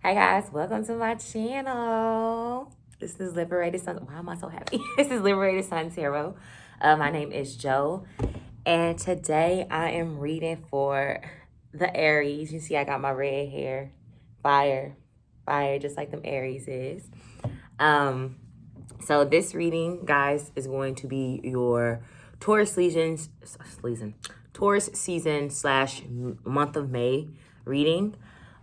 Hi guys, welcome to my channel. This is Liberated Sun. Why am I so happy? This is Liberated Sun Tarot. My name is Joe, and today I am reading for the Aries. You see, I got my red hair, fire, just like them Aries is. So this reading, guys, is going to be your Taurus season slash month of May reading.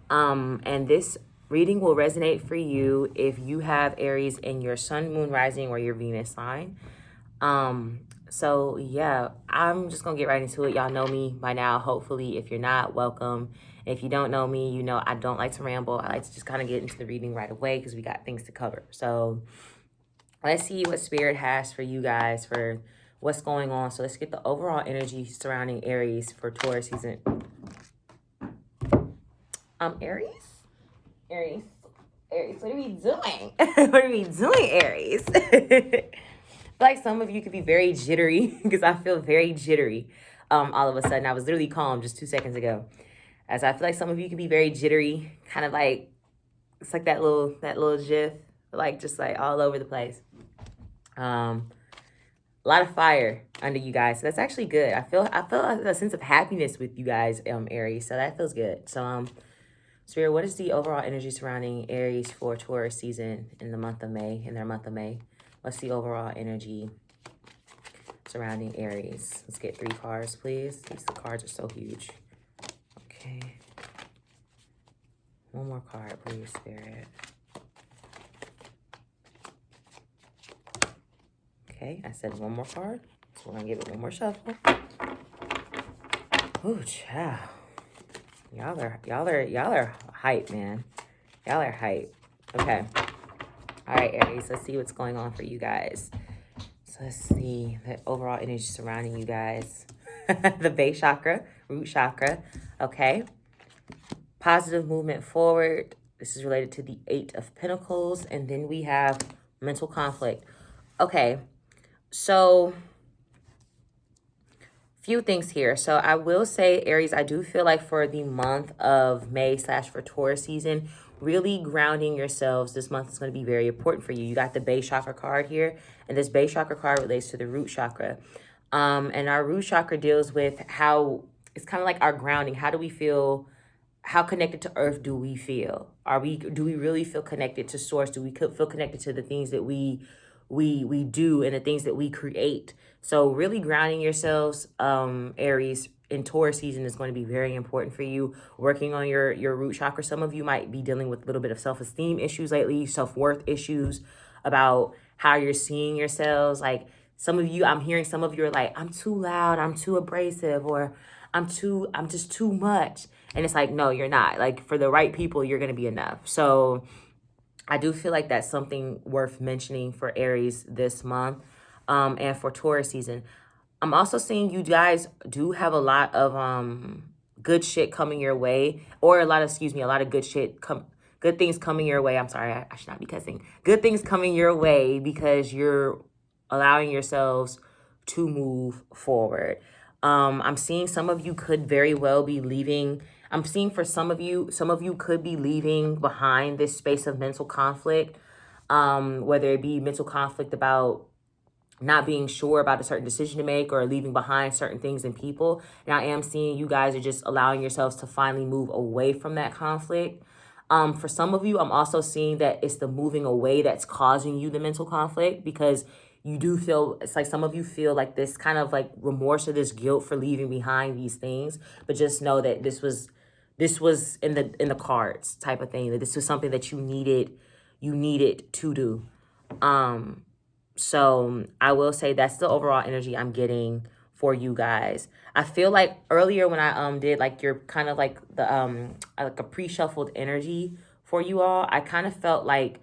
And this reading will resonate for you if you have Aries in your sun, moon, rising, or your Venus sign. So yeah, I'm just gonna get right into it. Y'all know me by now, hopefully. If you're not, welcome. If you don't know me, you know I don't like to ramble. I like to just kind of get into the reading right away because we got things to cover. So let's see what Spirit has for you guys for what's going on. So let's get the overall energy surrounding Aries for Taurus season. Aries, what are we doing? What are we doing, Aries? Like some of you could be very jittery because I feel very jittery all of a sudden. I was literally calm just 2 seconds ago. As I feel like some of you could be very jittery, kind of like, it's like that little gif, like just like all over the place. A lot of fire under you guys. So that's actually good. I feel a sense of happiness with you guys, Aries. So that feels good. So Spirit, what is the overall energy surrounding Aries for Taurus season in their month of May? What's the overall energy surrounding Aries? Let's get 3 cards, please. These cards are so huge. Okay. One more card, please, Spirit. Okay, I said one more card. So we're gonna give it one more shuffle. Ooh, child. Y'all are hype, man. Y'all are hype. Okay. All right, Aries, let's see what's going on for you guys. So let's see the overall energy surrounding you guys. The base chakra, root chakra. Okay. Positive movement forward. This is related to the 8 of Pentacles. And then we have mental conflict. Okay. So few things here. So I will say, Aries, I do feel like for the month of May / for Taurus season, really grounding yourselves this month is going to be very important for you. You got the base chakra card here, and this base chakra card relates to the root chakra. And our root chakra deals with how it's kind of like our grounding. How do we feel? How connected to earth do we feel? Do we really feel connected to source? Do we feel connected to the things that we do and the things that we create? So really grounding yourselves, Aries, in Taurus season is going to be very important for you. Working on your root chakra. Some of you might be dealing with a little bit of self-esteem issues lately, self-worth issues about how you're seeing yourselves. Like some of you, I'm hearing some of you are like, I'm too loud, I'm too abrasive, or I'm just too much. And it's like, no, you're not. Like for the right people, you're going to be enough. So I do feel like that's something worth mentioning for Aries this month. And for Taurus season, I'm also seeing you guys do have a lot of good shit coming your way, or a lot of good things coming your way. I'm sorry, I should not be cussing. Good things coming your way because you're allowing yourselves to move forward. I'm seeing some of you could very well be leaving. I'm seeing for some of you could be leaving behind this space of mental conflict, whether it be mental conflict about not being sure about a certain decision to make or leaving behind certain things and people. And I am seeing you guys are just allowing yourselves to finally move away from that conflict. For some of you, I'm also seeing that it's the moving away that's causing you the mental conflict, because you do feel, it's like some of you feel like this kind of like remorse or this guilt for leaving behind these things. But just know that this was in the cards type of thing, that this was something that you needed to do. So I will say that's the overall energy I'm getting for you guys. I feel like earlier when I did like your kind of like the like a pre-shuffled energy for you all, I kind of felt like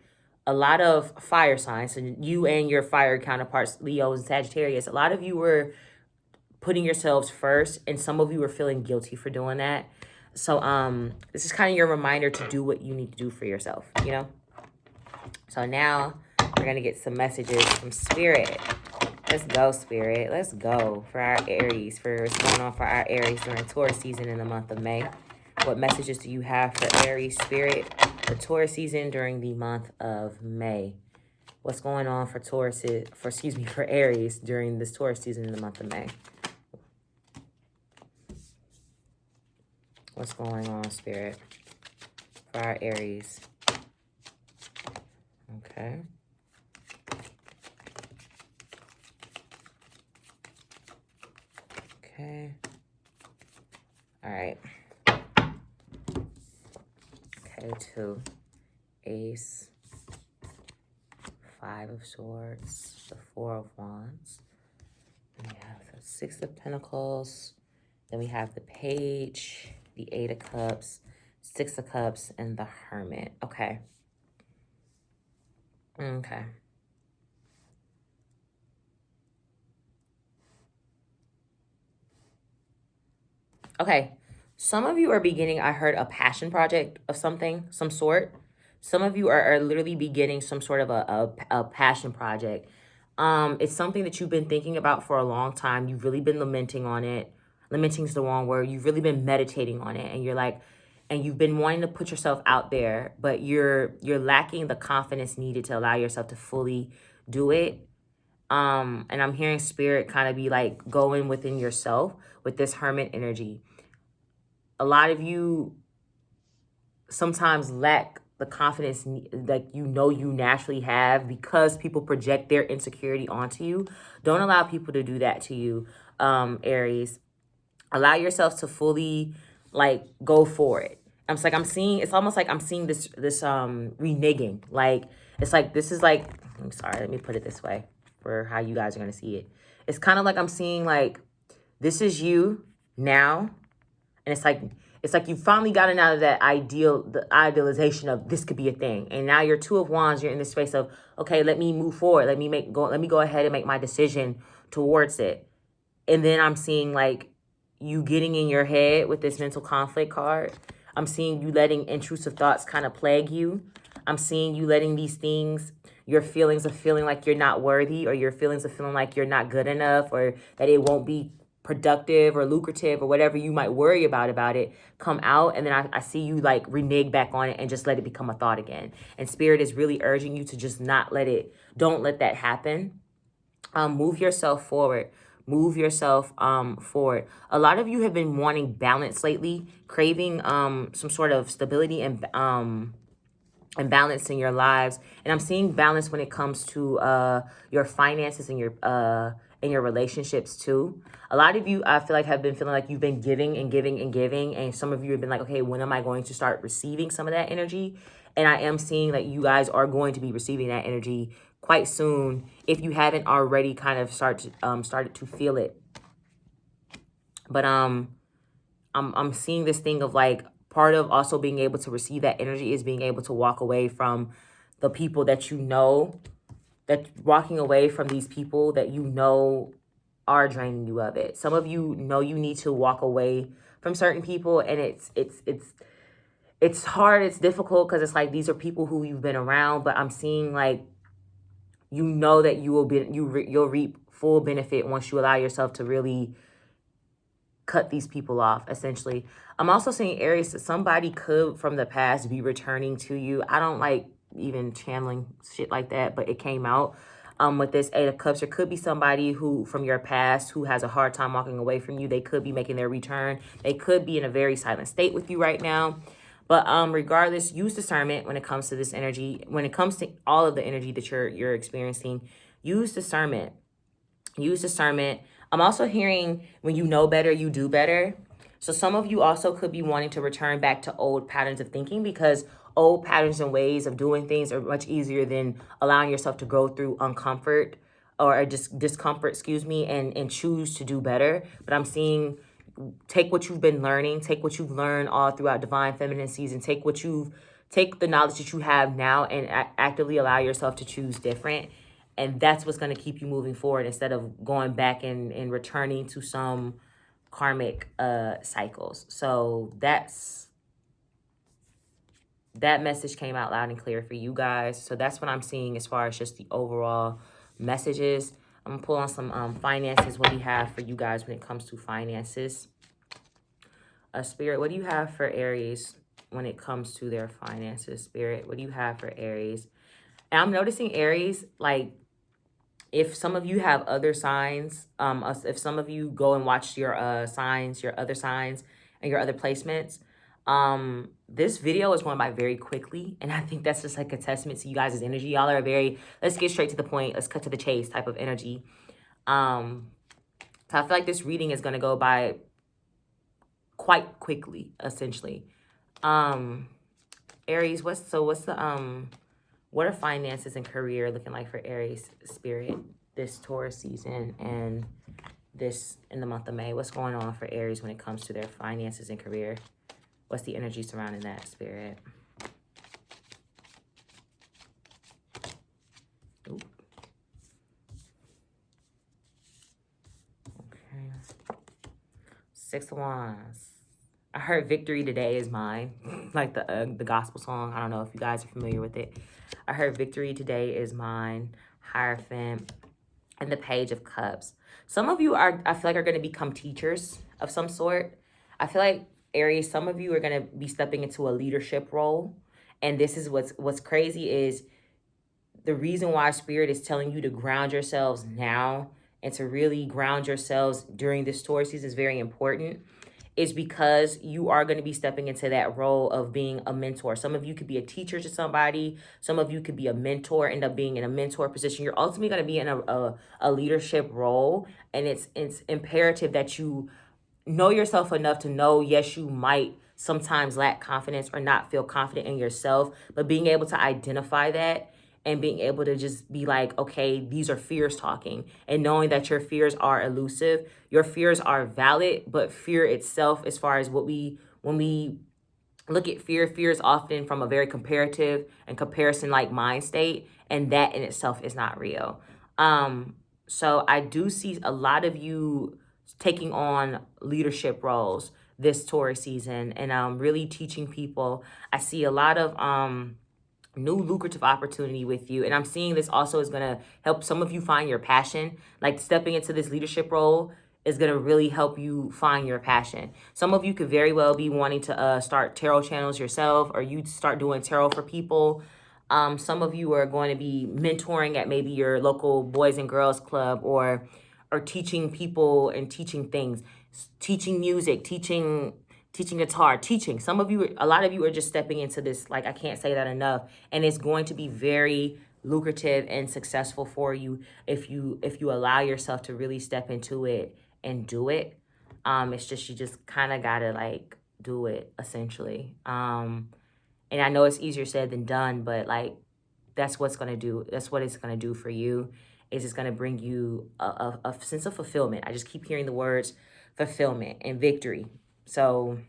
a lot of fire signs, and you and your fire counterparts, Leos and Sagittarius, a lot of you were putting yourselves first, and some of you were feeling guilty for doing that. So this is kind of your reminder to do what you need to do for yourself, you know? So now we're going to get some messages from Spirit. Let's go, Spirit. Let's go for our Aries, for what's going on for our Aries during Taurus season in the month of May. What messages do you have for Aries spirit, the Taurus season during the month of May? What's going on for for Aries during this Taurus season in the month of May? What's going on, spirit, for our Aries? Okay. Okay. All right. Okay, 2. Ace. 5 of Swords. The 4 of Wands. And we have the 6 of Pentacles. Then we have the Page, the 8 of Cups, 6 of Cups, and the Hermit. Okay. Okay. Okay. Some of you are beginning, I heard, a passion project of something, some sort. Some of you are literally beginning some sort of a passion project. It's something that you've been thinking about for a long time. You've really been lamenting on it. Lamenting is the wrong word. You've really been meditating on it. And you're like, and you've been wanting to put yourself out there, but you're lacking the confidence needed to allow yourself to fully do it. And I'm hearing spirit kind of be like going within yourself with this Hermit energy. A lot of you sometimes lack the confidence that you naturally have because people project their insecurity onto you. Don't allow people to do that to you, Aries. Allow yourself to fully like go for it. It's almost like I'm seeing this reneging. Like it's like this is like, I'm sorry, let me put it this way for how you guys are gonna see it. It's kind of like I'm seeing like this is you now. And it's like you finally gotten out of the idealization of this could be a thing. And now you're 2 of Wands, you're in this space of, okay, let me move forward. Let me go ahead and make my decision towards it. And then I'm seeing like you getting in your head with this mental conflict card. I'm seeing you letting intrusive thoughts kind of plague you. I'm seeing you letting these things, your feelings of feeling like you're not worthy, or your feelings of feeling like you're not good enough, or that it won't be productive or lucrative or whatever you might worry about it, come out. And then I see you like renege back on it and just let it become a thought again. And spirit is really urging you to just don't let that happen. Move yourself forward. Move yourself forward. A lot of you have been wanting balance lately, craving some sort of stability and balance in your lives. And I'm seeing balance when it comes to your finances and your relationships too. A lot of you, I feel like, have been feeling like you've been giving and giving and giving. And some of you have been like, okay, when am I going to start receiving some of that energy? And I am seeing that you guys are going to be receiving that energy quite soon if you haven't already kind of started to feel it. But I'm seeing this thing of like, part of also being able to receive that energy is being able to walk away from the people that walking away from these people that are draining you of it. Some of you know you need to walk away from certain people, and it's hard, it's difficult, because it's like these are people who you've been around, but I'm seeing like you know that you'll reap full benefit once you allow yourself to really cut these people off, essentially. I'm also seeing, Aries, that somebody could from the past be returning to you. I don't like even channeling shit like that, but it came out with this 8 of Cups. There could be somebody who from your past who has a hard time walking away from you. They could be making their return. They could be in a very silent state with you right now. But regardless, use discernment when it comes to this energy. When it comes to all of the energy that you're experiencing, use discernment. Use discernment. I'm also hearing when you know better, you do better. So some of you also could be wanting to return back to old patterns of thinking, because old patterns and ways of doing things are much easier than allowing yourself to go through uncomfort or discomfort, and choose to do better. But I'm seeing, take what you've been learning, take what you've learned all throughout Divine Feminine season, take the knowledge that you have now and actively allow yourself to choose different. And that's what's going to keep you moving forward instead of going back and returning to some karmic cycles. So that message came out loud and clear for you guys. So that's what I'm seeing as far as just the overall messages. I'm going to pull on some finances, what we have for you guys when it comes to finances. Spirit, what do you have for Aries when it comes to their finances? Spirit, what do you have for Aries? And I'm noticing Aries, like, if some of you have other signs, if some of you go and watch your signs, your other signs, and your other placements, this video is going by very quickly, and I think that's just like a testament to you guys' energy. Y'all are very, let's get straight to the point, let's cut to the chase type of energy. So I feel like this reading is going to go by quite quickly, essentially. Aries, what are finances and career looking like for Aries Spirit this Taurus season and this in the month of May? What's going on for Aries when it comes to their finances and career? What's the energy surrounding that, Spirit? Ooh. Okay. 6 of Wands. I heard victory today is mine, like the gospel song. I don't know if you guys are familiar with it. I heard victory today is mine, Hierophant, and the Page of Cups. Some of you are, I feel like, are going to become teachers of some sort. I feel like, Aries, some of you are going to be stepping into a leadership role. And this is what's crazy is the reason why Spirit is telling you to ground yourselves now and to really ground yourselves during this Taurus season is very important, is because you are going to be stepping into that role of being a mentor. Some of you could be a teacher to somebody. Some of you could be a mentor, end up being in a mentor position. You're ultimately going to be in a leadership role. And it's imperative that you know yourself enough to know, yes, you might sometimes lack confidence or not feel confident in yourself, but being able to identify that and being able to just be like, okay, these are fears talking, and knowing that your fears are elusive. Your fears are valid, but fear itself, as far as when we look at fear is often from a very comparative and comparison-like mind state, and that in itself is not real. So I do see a lot of you taking on leadership roles this Taurus season, and really teaching people. I see a lot of new lucrative opportunity with you. And I'm seeing this also is going to help some of you find your passion. Like, stepping into this leadership role is going to really help you find your passion. Some of you could very well be wanting to start tarot channels yourself, or you start doing tarot for people. Some of you are going to be mentoring at maybe your local Boys and Girls Club, or teaching people and teaching things, teaching music, teaching guitar, teaching. Some of you, a lot of you are just stepping into this, like, I can't say that enough. And it's going to be very lucrative and successful for you if you allow yourself to really step into it and do it. It's just, you just kind of gotta like do it, essentially. And I know it's easier said than done, but like, that's what it's gonna do for you. Is it's gonna bring you a sense of fulfillment. I just keep hearing the words fulfillment and victory. So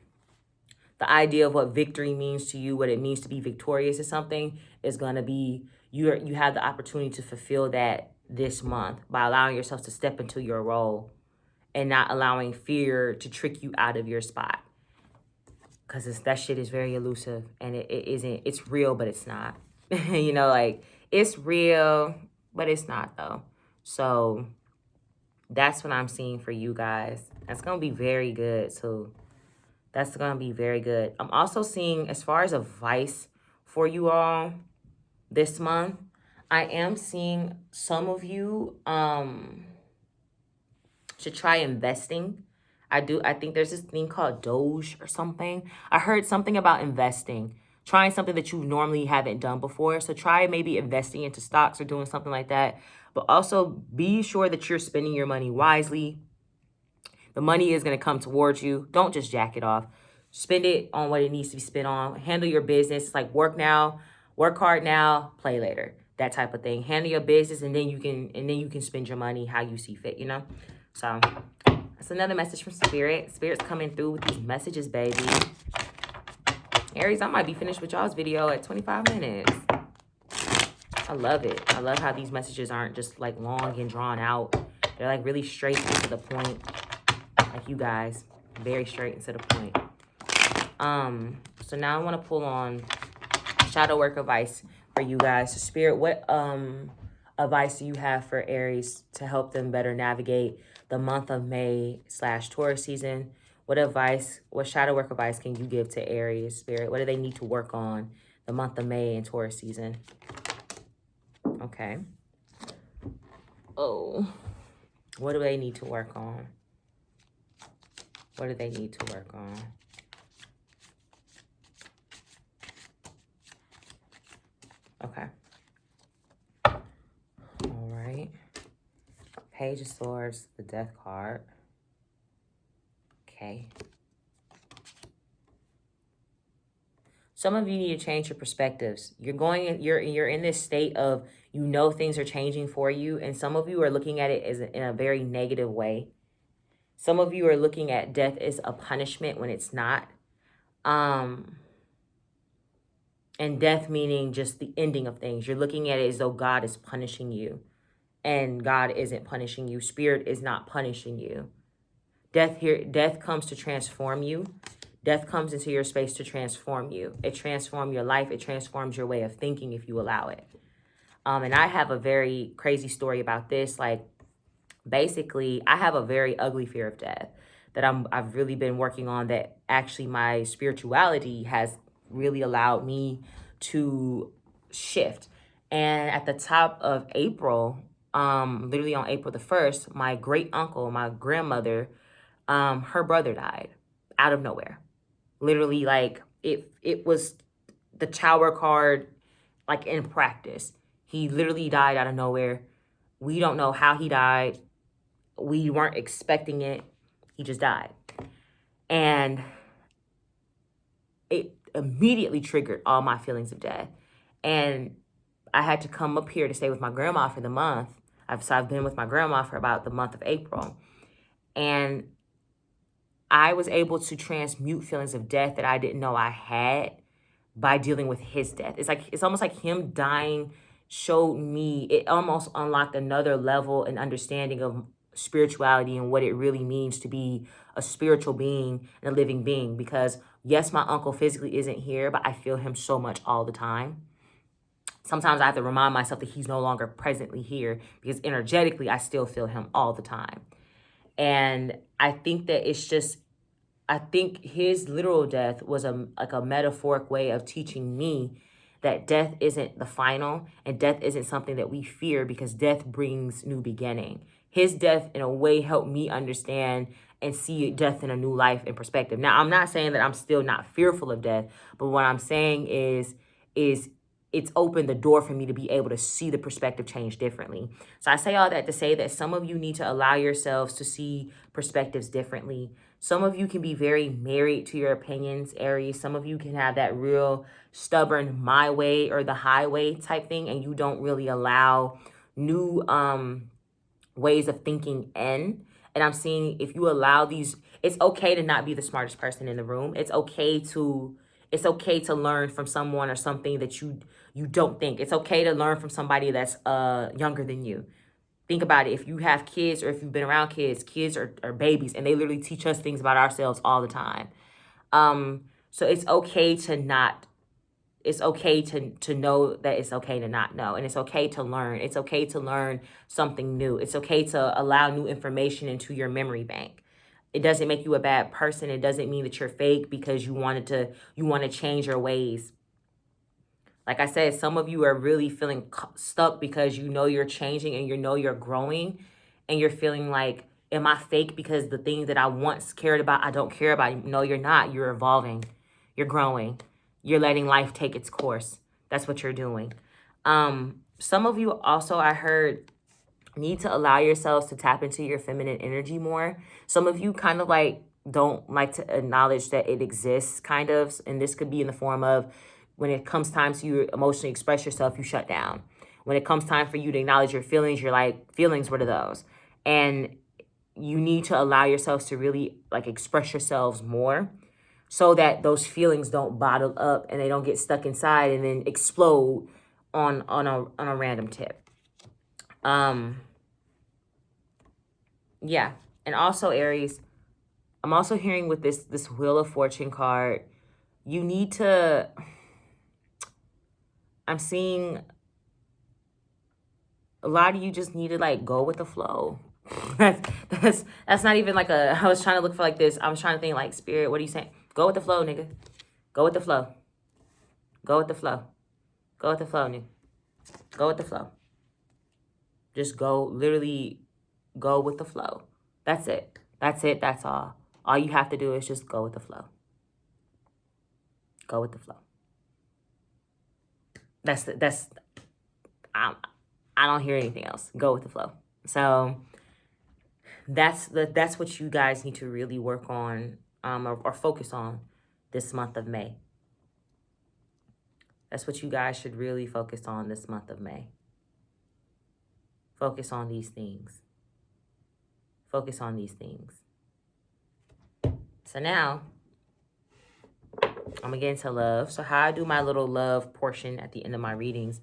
the idea of what victory means to you, what it means to be victorious in something, is going to be, you have the opportunity to fulfill that this month by allowing yourself to step into your role and not allowing fear to trick you out of your spot. Because that shit is very elusive, and it isn't, it's real, but it's not. You know, like, it's real, but it's not, though. So that's what I'm seeing for you guys. That's going to be very good, too. That's going to be very good. I'm also seeing, as far as advice for you all this month, I am seeing some of you should try investing. I think there's this thing called Doge or something. I heard something about investing, trying something that you normally haven't done before. So try maybe investing into stocks or doing something like that. But also be sure that you're spending your money wisely. The money is going to come towards you. Don't just jack it off. Spend it on what it needs to be spent on. Handle your business. It's like, work hard now, play later. That type of thing. Handle your business, and then you can spend your money how you see fit, you know? So that's another message from Spirit. Spirit's coming through with these messages, baby. Aries, I might be finished with y'all's video at 25 minutes. I love it. I love how these messages aren't just like long and drawn out. They're like really straight and to the point. Like you guys, very straight and to the point. So now I want to pull on shadow work advice for you guys. So Spirit, what advice do you have for Aries to help them better navigate the month of May / Taurus season? what shadow work advice can you give to Aries, Spirit? What do they need to work on the month of May and Taurus season? Okay. Oh, what do they need to work on? What do they need to work on? Okay. All right. Page of Swords, the Death card. Okay. Some of you need to change your perspectives. You're in this state of, you know, things are changing for you, and some of you are looking at it as in a very negative way. Some of you are looking at death as a punishment when it's not. And death meaning just the ending of things. You're looking at it as though God is punishing you, and God isn't punishing you. Spirit is not punishing you. Death comes to transform you. Death comes into your space to transform you. It transforms your life. It transforms your way of thinking if you allow it. And I have a very crazy story about this. Like, basically, I have a very ugly fear of death that I've really been working on, that actually my spirituality has really allowed me to shift. And at the top of April, literally on April the 1st, my great uncle, my grandmother, her brother died out of nowhere. Literally, like, it was the Tower card, like, in practice. He literally died out of nowhere. We don't know how he died. We weren't expecting it. He just died. And it immediately triggered all my feelings of death. And I had to come up here to stay with my grandma for the month. I've been with my grandma for about the month of April. And I was able to transmute feelings of death that I didn't know I had by dealing with his death. It's almost like him dying showed me, it almost unlocked another level and understanding of spirituality and what it really means to be a spiritual being and a living being. Because yes, my uncle physically isn't here, but I feel him so much all the time. Sometimes I have to remind myself that he's no longer presently here, because energetically I still feel him all the time. And I think that I think his literal death was a metaphoric way of teaching me that death isn't the final, and death isn't something that we fear, because death brings new beginning. His death, in a way, helped me understand and see death in a new life and perspective. Now, I'm not saying that I'm still not fearful of death, but what I'm saying is it's opened the door for me to be able to see the perspective change differently. So I say all that to say that some of you need to allow yourselves to see perspectives differently. Some of you can be very married to your opinions, Aries. Some of you can have that real stubborn my way or the highway type thing, and you don't really allow new ways of thinking in. And I'm seeing, if you allow these, it's okay to not be the smartest person in the room. It's okay to learn from someone or something that you don't think. It's okay to learn from somebody that's younger than you. Think about it. If you have kids, or if you've been around kids, kids are babies, and they literally teach us things about ourselves all the time. So it's okay to not, it's okay to know that it's okay to not know. And it's okay to learn. It's okay to learn something new. It's okay to allow new information into your memory bank. It doesn't make you a bad person. It doesn't mean that you're fake because you want to change your ways. Like I said, some of you are really feeling stuck because you know you're changing and you know you're growing, and you're feeling like, am I fake because the things that I once cared about, I don't care about? No, you're not. You're evolving. You're growing. You're letting life take its course. That's what you're doing. Some of you also, I heard, need to allow yourselves to tap into your feminine energy more. Some of you kind of like don't like to acknowledge that it exists, kind of. And this could be in the form of, when it comes time to you emotionally express yourself, you shut down. When it comes time for you to acknowledge your feelings, you're like, feelings, what are those? And you need to allow yourselves to really like express yourselves more, so that those feelings don't bottle up and they don't get stuck inside and then explode on a random tip. Yeah. And also, Aries, I'm also hearing with this Wheel of Fortune card, you need to, I'm seeing a lot of you just need to like go with the flow. That's not even like a, I was trying to look for like this. I was trying to think like, spirit, what are you saying? Go with the flow, nigga. Go with the flow. Go with the flow. Go with the flow, nigga. Go with the flow. Just go, literally go with the flow. That's it. That's it. That's all. All you have to do is just go with the flow. Go with the flow. I don't hear anything else. Go with the flow. So that's what you guys need to really work on, or focus on this month of May. That's what you guys should really focus on this month of May. Focus on these things. Focus on these things. So now, I'm going to get into love. So how I do my little love portion at the end of my readings,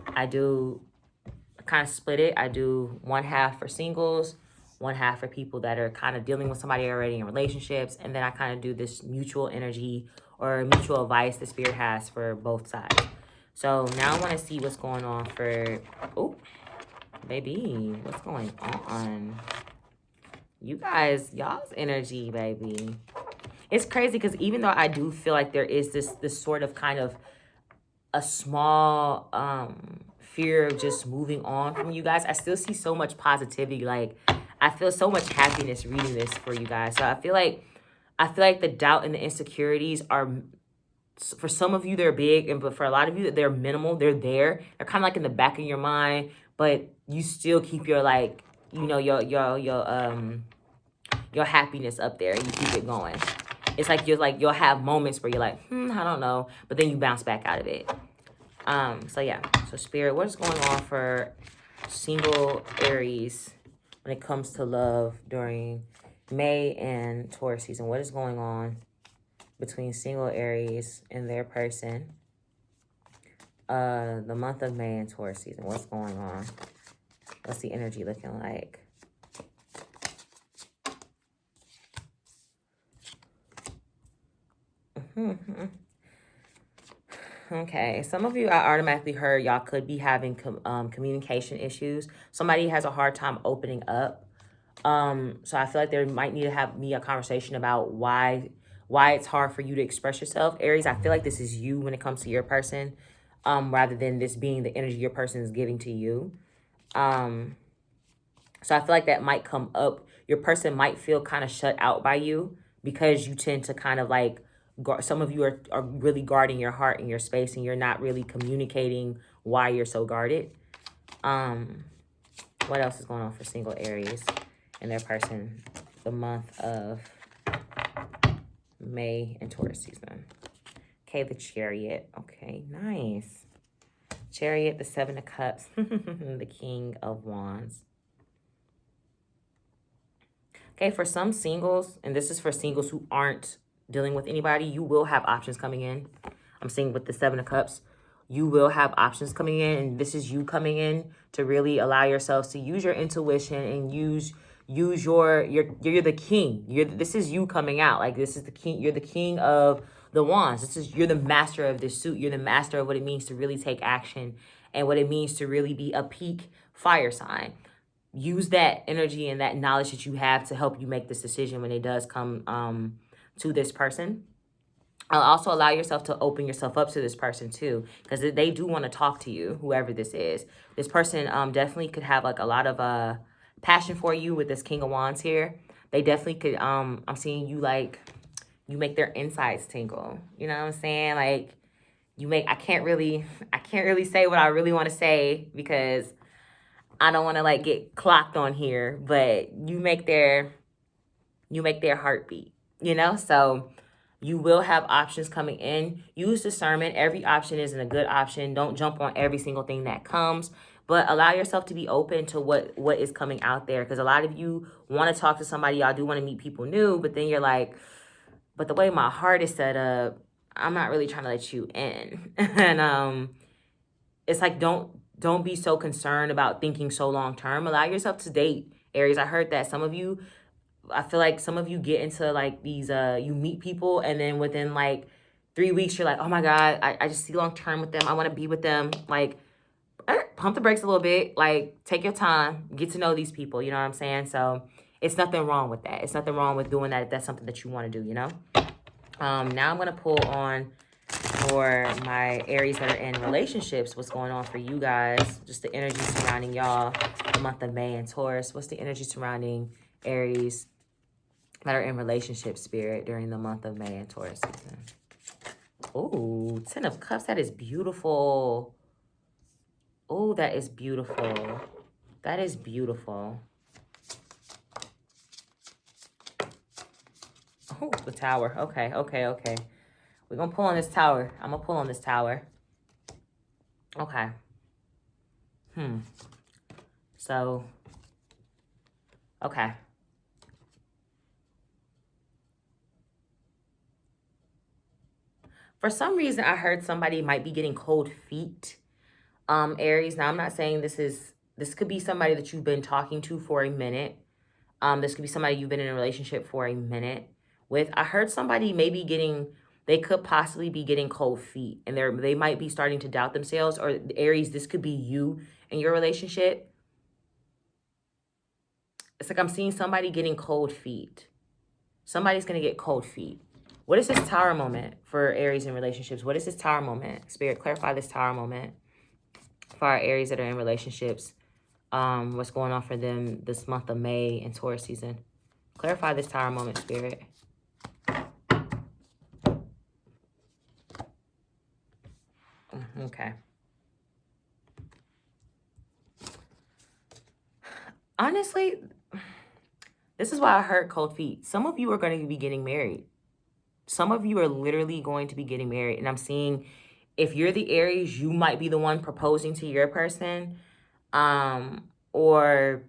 I kind of split it. I do one half for singles, one half for people that are kind of dealing with somebody already in relationships. And then I kind of do this mutual energy or mutual advice the spirit has for both sides. So now I want to see what's going on for, oh, baby, what's going on? You guys, y'all's energy, baby. It's crazy because even though I do feel like there is this sort of kind of a small fear of just moving on from you guys, I still see so much positivity. Like, I feel so much happiness reading this for you guys. So I feel like the doubt and the insecurities are, for some of you, they're big, but for a lot of you, they're minimal. They're there. They're kind of like in the back of your mind, but you still keep your, like, you know, your happiness up there, and you keep it going. It's like you'll have moments where you're like, I don't know, but then you bounce back out of it. So yeah. So spirit, what is going on for single Aries when it comes to love during May and Taurus season? What is going on between single Aries and their person? The month of May and Taurus season. What's going on? What's the energy looking like? Okay, some of you, I automatically heard y'all could be having communication issues. Somebody has a hard time opening up. So I feel like there might need to have a conversation about why it's hard for you to express yourself. Aries, I feel like this is you when it comes to your person, rather than this being the energy your person is giving to you. So I feel like that might come up. Your person might feel kind of shut out by you because you tend to kind of like, some of you are really guarding your heart and your space, and you're not really communicating why you're so guarded. What else is going on for single Aries and their person the month of May and Taurus season? Okay, the Chariot. Okay, nice. Chariot, the Seven of Cups, the King of Wands. Okay, for some singles, and this is for singles who aren't dealing with anybody, you will have options coming in. I'm seeing with the Seven of Cups, you will have options coming in, and this is you coming in to really allow yourselves to use your intuition and use you're the king. This is you coming out. Like, this is the king. You're the king of the wands. You're the master of this suit. You're the master of what it means to really take action and what it means to really be a peak fire sign. Use that energy and that knowledge that you have to help you make this decision when it does come to this person. I'll also allow yourself to open yourself up to this person too, because they do want to talk to you, whoever this is. This person definitely could have like a lot of passion for you with this King of Wands here. They definitely could, I'm seeing you like, you make their insides tingle. You know what I'm saying? Like, I can't really say what I really want to say because I don't want to like get clocked on here, but you make their heartbeat, you know? So you will have options coming in. Use discernment. Every option isn't a good option. Don't jump on every single thing that comes, but allow yourself to be open to what is coming out there. Because a lot of you want to talk to somebody. Y'all do want to meet people new, but then you're like, but the way my heart is set up, I'm not really trying to let you in. And it's like, don't be so concerned about thinking so long term. Allow yourself to date, Aries. I heard that I feel like some of you get into like these, you meet people and then within like 3 weeks, you're like, oh my God, I just see long term with them. I want to be with them. Like, pump the brakes a little bit. Like, take your time, get to know these people. You know what I'm saying? So it's nothing wrong with that. It's nothing wrong with doing that if that's something that you want to do, you know? Now I'm going to pull on for my Aries that are in relationships. What's going on for you guys? Just the energy surrounding y'all, the month of May, and Taurus. What's the energy surrounding Aries that are in relationship, spirit, during the month of May and Taurus season? Oh, 10 of Cups. That is beautiful. Oh, that is beautiful. That is beautiful. Oh, the Tower. Okay, okay, okay. We're going to pull on this Tower. I'm going to pull on this Tower. Okay. So, okay. For some reason, I heard somebody might be getting cold feet. Aries. Now, I'm not saying this could be somebody that you've been talking to for a minute. This could be somebody you've been in a relationship for a minute with. I heard somebody they could possibly be getting cold feet, and they might be starting to doubt themselves. Or Aries, this could be you in your relationship. It's like I'm seeing somebody getting cold feet. Somebody's going to get cold feet. What is this Tower moment for Aries in relationships? What is this Tower moment? Spirit, clarify this Tower moment for our Aries that are in relationships. What's going on for them this month of May and Taurus season? Clarify this Tower moment, Spirit. Okay. Honestly, this is why I heard cold feet. Some of you are going to be getting married. Some of you are literally going to be getting married. And I'm seeing, if you're the Aries, you might be the one proposing to your person. Or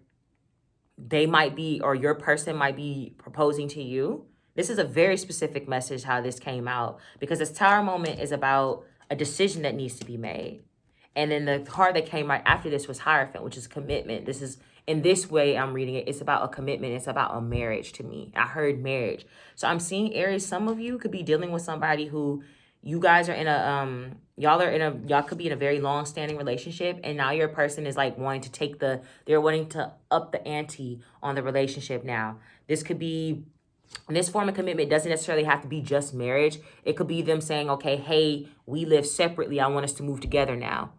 they might be, or your person might be proposing to you. This is a very specific message how this came out, because this Tower moment is about a decision that needs to be made. And then the card that came right after this was Hierophant, which is commitment. This is, in this way I'm reading it, it's about a commitment. It's about a marriage to me. I heard marriage. So I'm seeing, Aries, some of you could be dealing with somebody who you guys are in a, y'all could be in a very long-standing relationship, and now your person is like wanting to they're wanting to up the ante on the relationship now. This could be, this form of commitment doesn't necessarily have to be just marriage. It could be them saying, okay, hey, we live separately. I want us to move together now.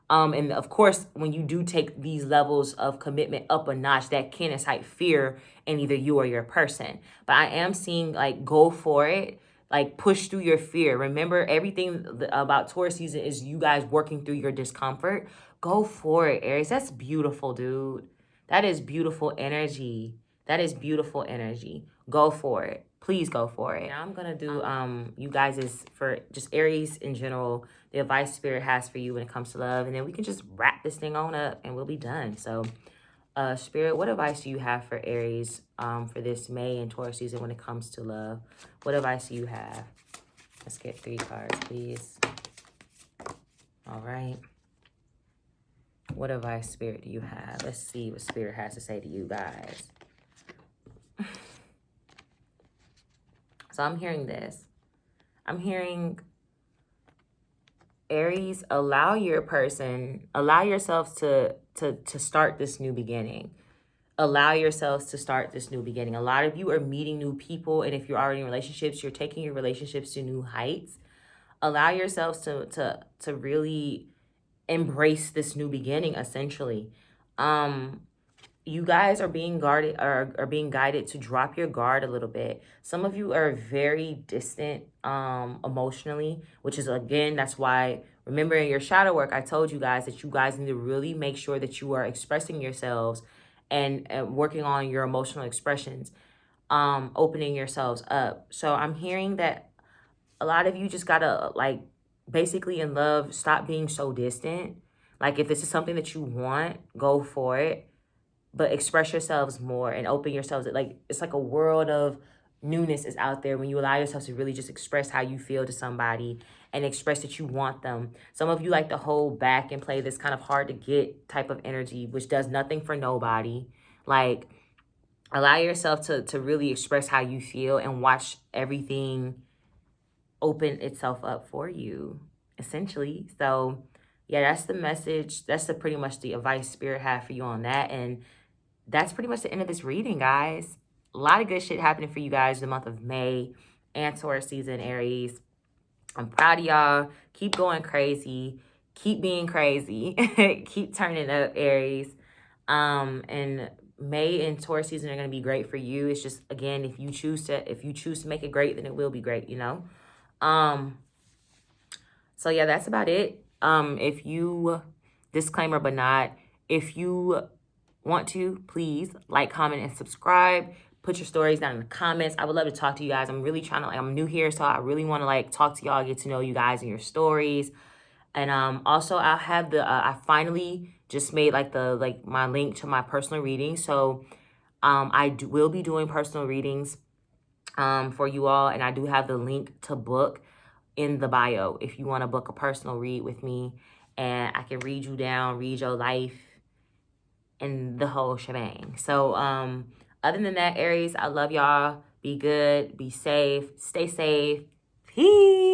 And of course, when you do take these levels of commitment up a notch, that can incite fear in either you or your person. But I am seeing, like, go for it. Like, push through your fear. Remember, everything about Taurus season is you guys working through your discomfort. Go for it, Aries. That's beautiful, dude. That is beautiful energy. That is beautiful energy. Go for it. Please go for it. Now I'm going to do, you guys, is for just Aries in general, the advice Spirit has for you when it comes to love. And then we can just wrap this thing on up and we'll be done. So, Spirit, what advice do you have for Aries for this May and Taurus season when it comes to love? What advice do you have? Let's get 3 cards, please. All right. What advice, Spirit, do you have? Let's see what Spirit has to say to you guys. So I'm hearing this. I'm hearing, Aries, allow yourselves to start this new beginning. Allow yourselves to start this new beginning. A lot of you are meeting new people, and if you're already in relationships, you're taking your relationships to new heights. Allow yourselves to really embrace this new beginning, essentially. You guys are being guided to drop your guard a little bit. Some of you are very distant emotionally, which is, again, that's why, remember in your shadow work, I told you guys that you guys need to really make sure that you are expressing yourselves and working on your emotional expressions, opening yourselves up. So I'm hearing that a lot of you just gotta, like, basically in love, stop being so distant. Like, if this is something that you want, go for it. But express yourselves more and open yourselves. Like, it's like a world of newness is out there when you allow yourself to really just express how you feel to somebody and express that you want them. Some of you like to hold back and play this kind of hard to get type of energy, which does nothing for nobody. Like, allow yourself to really express how you feel and watch everything open itself up for you, essentially. So yeah, that's the message. That's the pretty much the advice Spirit had for you on that. And that's pretty much the end of this reading, guys. A lot of good shit happening for you guys the month of May and Taurus season, Aries. I'm proud of y'all. Keep going crazy. Keep being crazy. Keep turning up, Aries. And May and Taurus season are gonna be great for you. It's just, again, if you choose to make it great, then it will be great, you know? So yeah, that's about it. If you, disclaimer but not, if you want to, please like, comment, and subscribe. Put your stories down in the comments. I would love to talk to you guys. I'm really trying to, I'm new here, so I really want to talk to y'all, get to know you guys and your stories. And also I'll have the I finally just made my link to my personal reading. So will be doing personal readings for you all, and I do have the link to book in the bio if you want to book a personal read with me, and I can read you down, read your life, and the whole shebang. So other than that, Aries, I love y'all. Be good, be safe, stay safe. Peace.